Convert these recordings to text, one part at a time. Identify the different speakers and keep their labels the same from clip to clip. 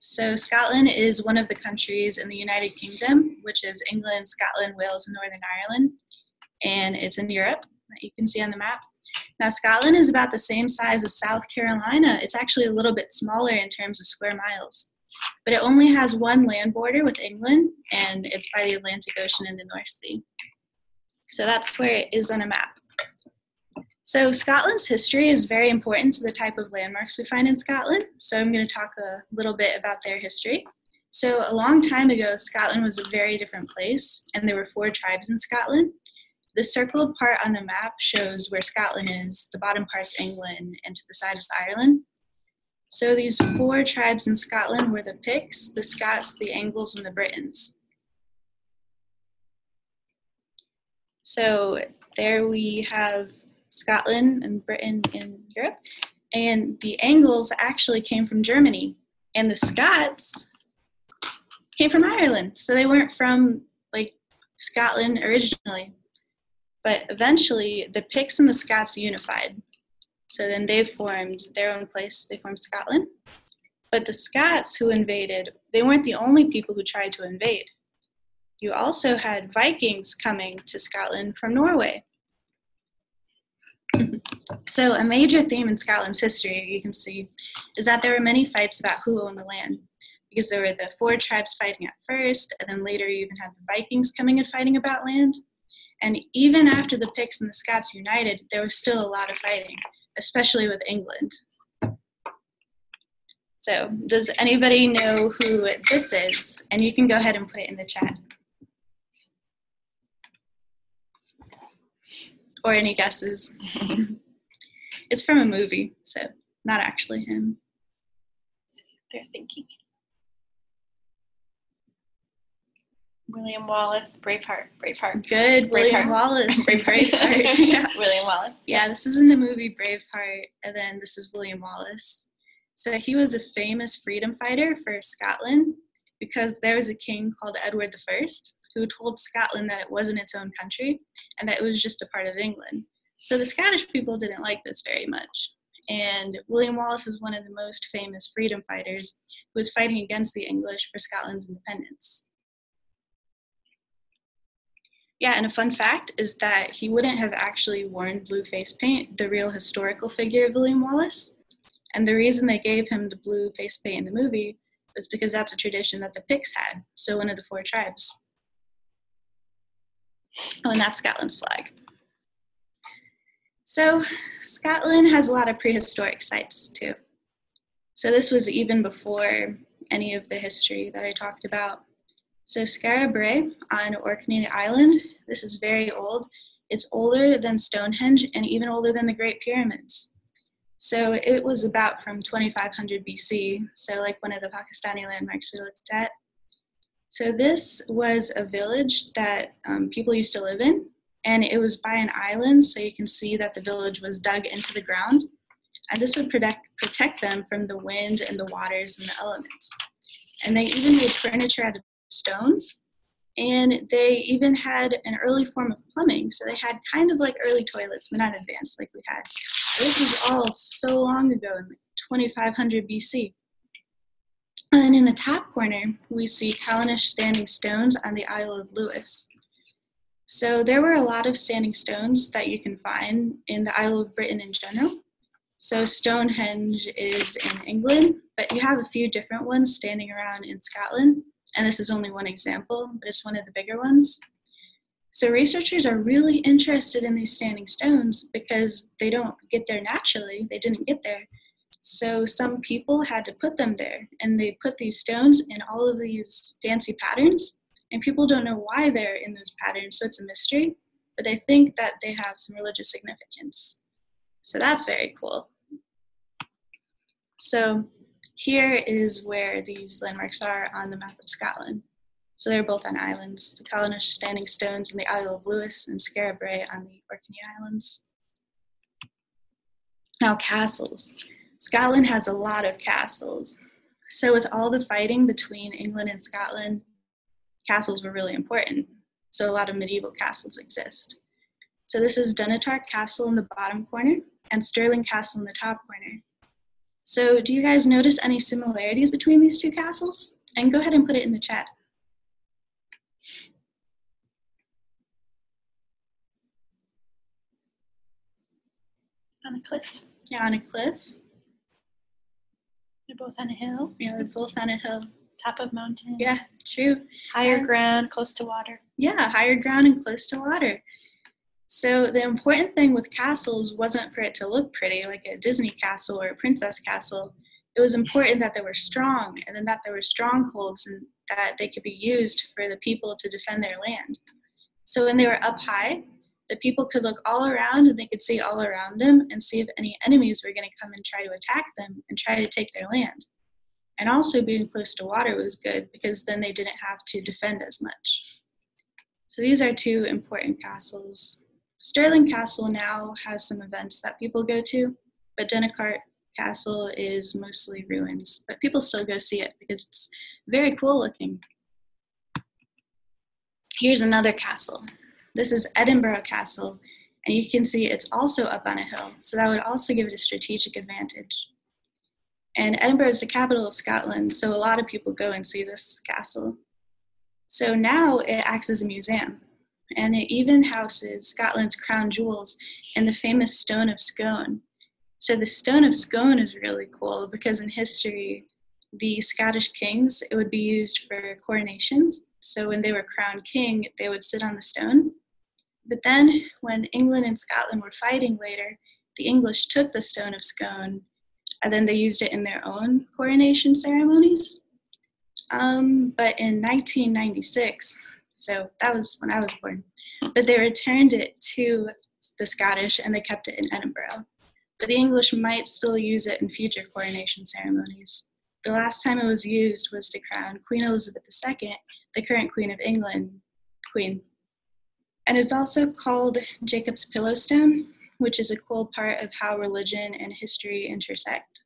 Speaker 1: So Scotland is one of the countries in the United Kingdom, which is England, Scotland, Wales, and Northern Ireland, and it's in Europe, that you can see on the map. Now, Scotland is about the same size as South Carolina. It's actually a little bit smaller in terms of square miles, but it only has one land border with England, and it's by the Atlantic Ocean and the North Sea. So that's where it is on a map. So Scotland's history is very important to the type of landmarks we find in Scotland. So I'm going to talk a little bit about their history. So a long time ago, Scotland was a very different place, and there were 4 tribes in Scotland. The circled part on the map shows where Scotland is, the bottom part's England, and to the side is Ireland. So these 4 tribes in Scotland were the Picts, the Scots, the Angles, and the Britons. So there we have Scotland and Britain in Europe, and the Angles actually came from Germany, and the Scots came from Ireland. So they weren't from like Scotland originally, but eventually the Picts and the Scots unified. So then they formed their own place. They formed Scotland. But the Scots who invaded, they weren't the only people who tried to invade. You also had Vikings coming to Scotland from Norway. So a major theme in Scotland's history, you can see, is that there were many fights about who owned the land. Because there were the 4 tribes fighting at first, and then later you even had the Vikings coming and fighting about land. And even after the Picts and the Scots united, there was still a lot of fighting, especially with England. So does anybody know who this is? And you can go ahead and put it in the chat. Or any guesses? It's from a movie, so not actually him. They're thinking.
Speaker 2: William Wallace, Braveheart.
Speaker 1: Good, William Wallace. Braveheart. Yeah.
Speaker 2: William Wallace.
Speaker 1: Yeah, this is in the movie Braveheart, and then this is William Wallace. So he was a famous freedom fighter for Scotland because there was a king called Edward I who told Scotland that it wasn't its own country and that it was just a part of England. So the Scottish people didn't like this very much. And William Wallace is one of the most famous freedom fighters who was fighting against the English for Scotland's independence. Yeah, and a fun fact is that he wouldn't have actually worn blue face paint, the real historical figure of William Wallace. And the reason they gave him the blue face paint in the movie is because that's a tradition that the Picts had, so one of the 4 tribes. Oh, and that's Scotland's flag. So Scotland has a lot of prehistoric sites too. So this was even before any of the history that I talked about. So Skara Brae on Orkney Island, this is very old. It's older than Stonehenge and even older than the Great Pyramids. So it was about from 2500 BC, so like one of the Pakistani landmarks we looked at. So this was a village that people used to live in, and it was by an island, so you can see that the village was dug into the ground, and this would protect them from the wind and the waters and the elements. And they even made furniture out of stones, and they even had an early form of plumbing, so they had kind of like early toilets, but not advanced like we had. This was all so long ago, in like 2500 BC. And then in the top corner, we see Callanish standing stones on the Isle of Lewis. So there were a lot of standing stones that you can find in the Isle of Britain in general. So Stonehenge is in England, but you have a few different ones standing around in Scotland. And this is only one example, but it's one of the bigger ones. So researchers are really interested in these standing stones because they don't get there naturally. They didn't get there. So some people had to put them there, and they put these stones in all of these fancy patterns, and people don't know why they're in those patterns, so it's a mystery, but they think that they have some religious significance. So that's very cool. So here is where these landmarks are on the map of Scotland. So they're both on islands, the Callanish standing stones in the Isle of Lewis and Skara Brae on the Orkney Islands. Now castles. Scotland has a lot of castles. So with all the fighting between England and Scotland, castles were really important. So a lot of medieval castles exist. So this is Dunatark Castle in the bottom corner and Stirling Castle in the top corner. So do you guys notice any similarities between these two castles? And go ahead and put it in the chat.
Speaker 2: On a cliff.
Speaker 1: Yeah, on a cliff.
Speaker 2: They're both on a hill.
Speaker 1: Yeah, they're both on a hill.
Speaker 2: Top of mountain.
Speaker 1: Yeah, true.
Speaker 2: Higher ground, close to water.
Speaker 1: Yeah, higher ground and close to water. So the important thing with castles wasn't for it to look pretty, like a Disney castle or a princess castle. It was important that they were strong, and then that there were strongholds and that they could be used for the people to defend their land. So when they were up high, the people could look all around and they could see all around them and see if any enemies were going to come and try to attack them and try to take their land. And also being close to water was good because then they didn't have to defend as much. So these are two important castles. Stirling Castle now has some events that people go to, but Denacart Castle is mostly ruins, but people still go see it because it's very cool looking. Here's another castle. This is Edinburgh Castle, and you can see it's also up on a hill, so that would also give it a strategic advantage. And Edinburgh is the capital of Scotland, so a lot of people go and see this castle. So now it acts as a museum, and it even houses Scotland's crown jewels and the famous Stone of Scone. So the Stone of Scone is really cool because in history, the Scottish kings, it would be used for coronations. So when they were crowned king, they would sit on the stone. But then when England and Scotland were fighting later, the English took the Stone of Scone and then they used it in their own coronation ceremonies. But in 1996, so that was when I was born, but they returned it to the Scottish and they kept it in Edinburgh. But the English might still use it in future coronation ceremonies. The last time it was used was to crown Queen Elizabeth II, the current Queen of England, Queen. And it's also called Jacob's Pillow Stone, which is a cool part of how religion and history intersect.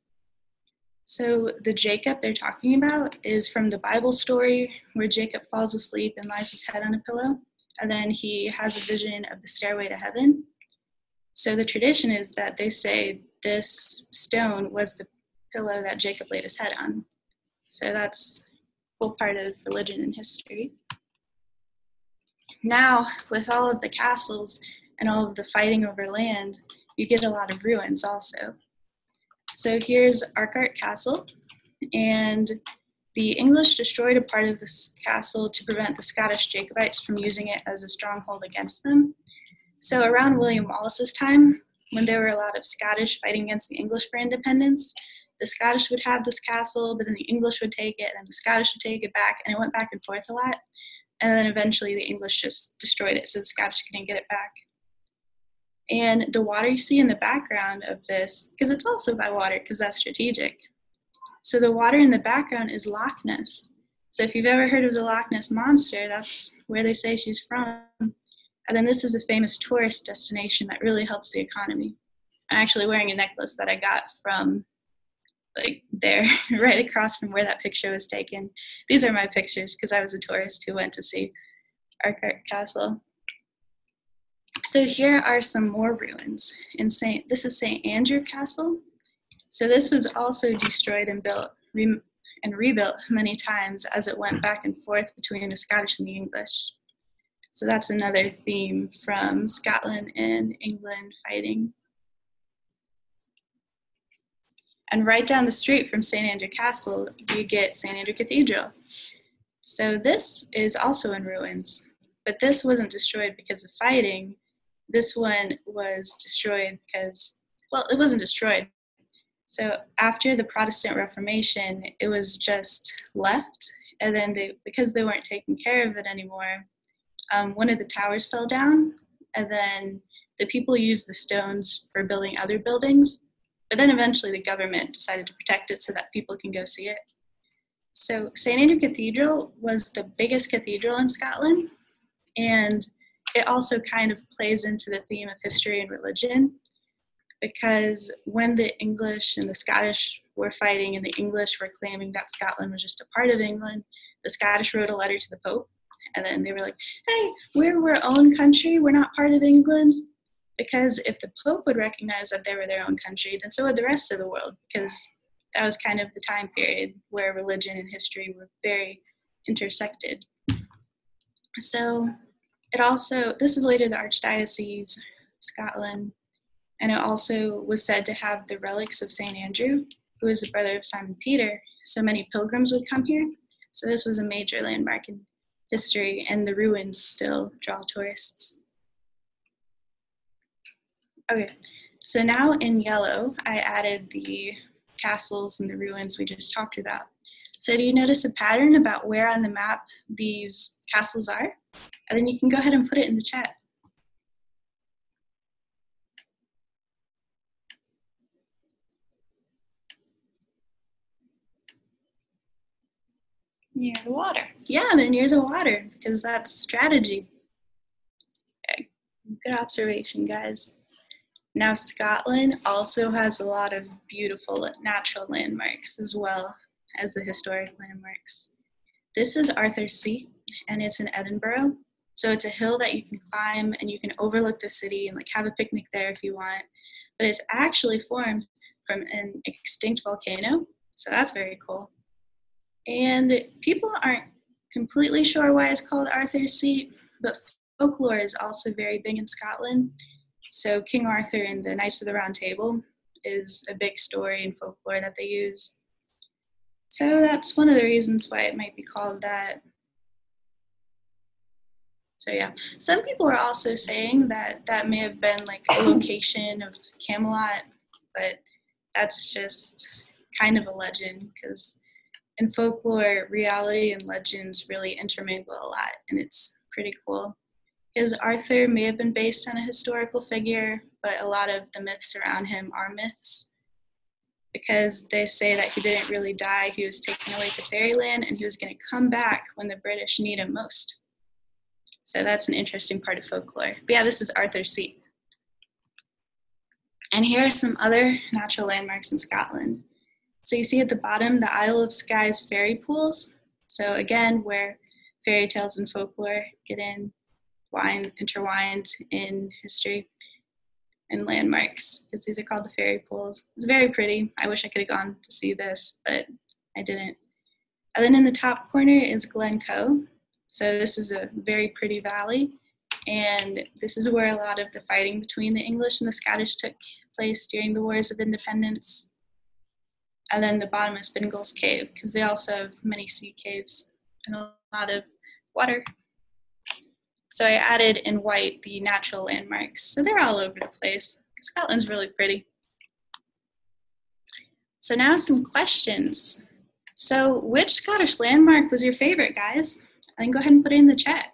Speaker 1: So the Jacob they're talking about is from the Bible story where Jacob falls asleep and lies his head on a pillow, and then he has a vision of the stairway to heaven. So the tradition is that they say this stone was the pillow that Jacob laid his head on. So that's a cool part of religion and history. Now, with all of the castles and all of the fighting over land, you get a lot of ruins also. So here's Arkart Castle, and the English destroyed a part of this castle to prevent the Scottish Jacobites from using it as a stronghold against them. So around William Wallace's time, when there were a lot of Scottish fighting against the English for independence, the Scottish would have this castle, but then the English would take it, and the Scottish would take it back, and it went back and forth a lot. And then eventually the English just destroyed it, so the Scottish couldn't get it back. And the water you see in the background of this, because it's also by water, because that's strategic. So the water in the background is Loch Ness. So if you've ever heard of the Loch Ness Monster, that's where they say she's from. And then this is a famous tourist destination that really helps the economy. I'm actually wearing a necklace that I got from like there, right across from where that picture was taken. These are my pictures because I was a tourist who went to see Arkart Castle. So here are some more ruins. This is St. Andrew Castle. So this was also destroyed and built and rebuilt many times as it went back and forth between the Scottish and the English. So that's another theme from Scotland and England fighting. And right down the street from St. Andrew Castle, you get St. Andrew Cathedral. So this is also in ruins, but this wasn't destroyed because of fighting. This one was destroyed because, well, it wasn't destroyed. So after the Protestant Reformation, it was just left, and then because they weren't taking care of it anymore, one of the towers fell down, and then the people used the stones for building other buildings, but then eventually the government decided to protect it so that people can go see it. So St. Andrew Cathedral was the biggest cathedral in Scotland, and it also kind of plays into the theme of history and religion, because when the English and the Scottish were fighting and the English were claiming that Scotland was just a part of England, the Scottish wrote a letter to the Pope, and then they were like, hey, we're our own country, we're not part of England. Because if the Pope would recognize that they were their own country, then so would the rest of the world, because that was kind of the time period where religion and history were very intersected. So this was later the Archdiocese of Scotland, and it also was said to have the relics of St. Andrew, who was the brother of Simon Peter. So many pilgrims would come here. So this was a major landmark in history, and the ruins still draw tourists. Okay, so now in yellow, I added the castles and the ruins we just talked about. So do you notice a pattern about where on the map these castles are? And then you can go ahead and put it in the chat.
Speaker 2: Near the water.
Speaker 1: Yeah, they're near the water because that's strategy. Okay. Good observation, guys. Now, Scotland also has a lot of beautiful natural landmarks as well as the historic landmarks. This is Arthur's Seat, and it's in Edinburgh. So it's a hill that you can climb, and you can overlook the city and like have a picnic there if you want. But it's actually formed from an extinct volcano, so that's very cool. And people aren't completely sure why it's called Arthur's Seat, but folklore is also very big in Scotland. So King Arthur and the Knights of the Round Table is a big story in folklore that they use. So that's one of the reasons why it might be called that. So yeah, some people are also saying that that may have been like a location of Camelot, but that's just kind of a legend because in folklore, reality and legends really intermingle a lot, and it's pretty cool. Because Arthur may have been based on a historical figure, but a lot of the myths around him are myths because they say that he didn't really die. He was taken away to fairyland, and he was going to come back when the British need him most. So that's an interesting part of folklore. But yeah, this is Arthur's Seat. And here are some other natural landmarks in Scotland. So you see at the bottom, the Isle of Skye's fairy pools. So again, where fairy tales and folklore get intertwined in history and landmarks, because these are called the fairy pools. It's very pretty. I wish I could have gone to see this, but I didn't. And then in the top corner is Glencoe. So this is a very pretty valley, and this is where a lot of the fighting between the English and the Scottish took place during the Wars of Independence. And then the bottom is Bingall's Cave, because they also have many sea caves and a lot of water. So I added in white the natural landmarks. So they're all over the place. Scotland's really pretty. So now some questions. So which Scottish landmark was your favorite, guys? And go ahead and put it in the chat.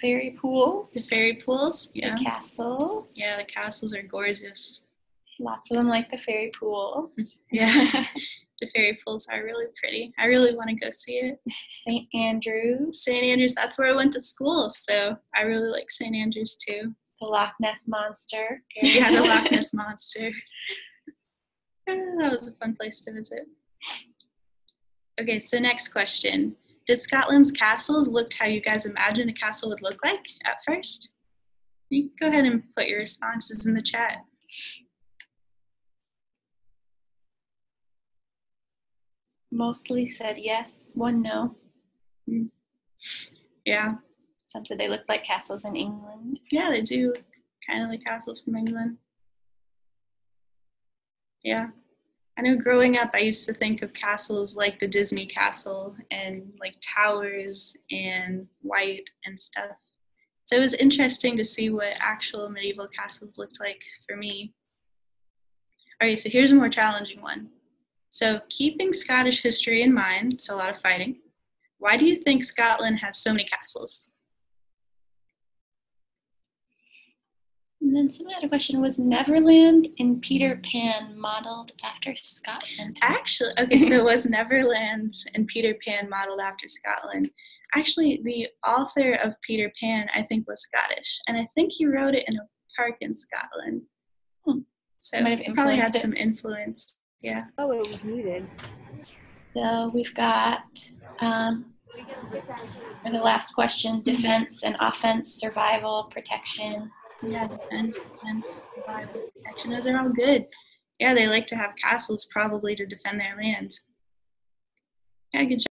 Speaker 2: Fairy pools.
Speaker 1: The fairy pools, yeah.
Speaker 2: The castles.
Speaker 1: Yeah, the castles are gorgeous.
Speaker 2: Lots of them like the fairy pools.
Speaker 1: Yeah, the fairy pools are really pretty. I really want to go see it.
Speaker 2: St. Andrews.
Speaker 1: St. Andrews, that's where I went to school, so I really like St. Andrews too.
Speaker 2: The Loch Ness Monster.
Speaker 1: Yeah, the Loch Ness Monster. That was a fun place to visit. Okay, so next question. Did Scotland's castles look how you guys imagined a castle would look like at first? You can go ahead and put your responses in the chat.
Speaker 2: Mostly said yes, one no.
Speaker 1: Yeah.
Speaker 2: Some said they looked like castles in England.
Speaker 1: Yeah, they do. Kind of like castles from England. Yeah. I know growing up, I used to think of castles like the Disney castle and like towers and white and stuff. So it was interesting to see what actual medieval castles looked like for me. All right, so here's a more challenging one. So keeping Scottish history in mind, so a lot of fighting, why do you think Scotland has so many castles?
Speaker 2: And then some other question, was Neverland and Peter Pan modeled after Scotland?
Speaker 1: Actually, okay, so it was Neverland and Peter Pan modeled after Scotland. Actually, the author of Peter Pan, I think, was Scottish, and I think he wrote it in a park in Scotland. So it probably had some influence. Yeah.
Speaker 3: Oh, it was needed.
Speaker 2: So we've got For the last question, defense and offense, survival, protection.
Speaker 1: Yeah, defense, survival, protection. Those are all good. Yeah, they like to have castles probably to defend their land. Yeah, good job.